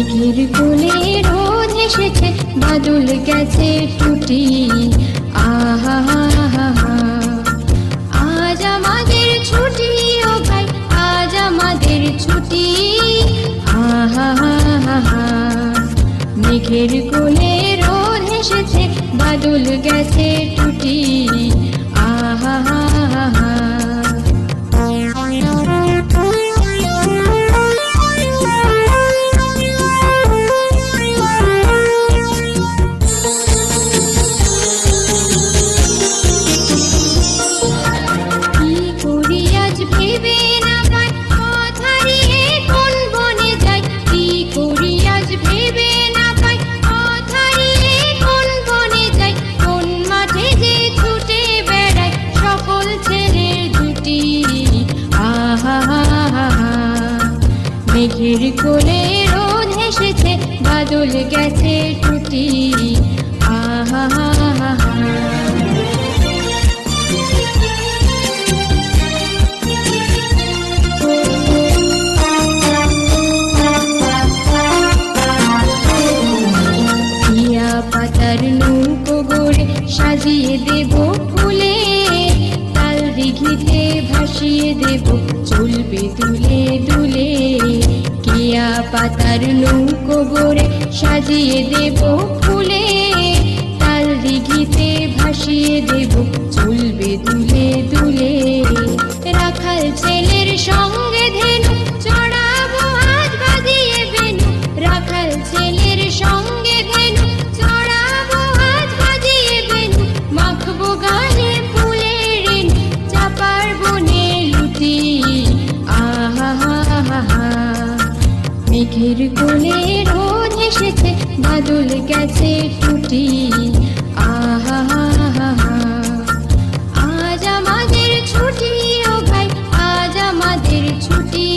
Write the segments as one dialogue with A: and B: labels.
A: মেঘের কোলে রোদ এসেছে, বাদল গেছে টুটি। আহা আজ আমাদের ছুটি, ও ভাই আজ আমাদের ছুটি। আহা মেঘের কোলে রোদ এসেছে, বাদল গেছে টুটি। আহা মেঘের কোলে রোদ এসেছে, বাদল গেছে টুটি। আহা টিয়া পাতার নৌকো গড়ে সাজিয়ে দেব ফুলে, তাল দিঘিতে ভাসিয়ে দেব চলবে দুলে দুলে। টিয়া পাতার নৌকো গড়ে সাজিয়ে দেব ফুলে, তাল দিঘিতে ভাসিয়ে দেব চলবে দুলে দুলে। রাখাল ছেলের সঙ্গে ধেনু চড়াবো আজ বাজিয়ে বেনু, রাখাল ছেলের সঙ্গে ধেনু চড়াবো আজ বাজিয়ে বেনু। মাখবো গানে ফুলের রেণু, চাপার বনে লুটি। আহা মেঘের কোলে রোদ এসেছে, বাদল গেছে টুটি। আহা আজ আমাদের ছুটি, ও ভাই আজ আমাদের ছুটি।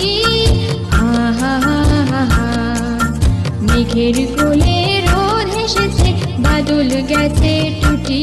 A: আহা মেঘের কোলে রোদ এসেছে, বাদল গেছে টুটি।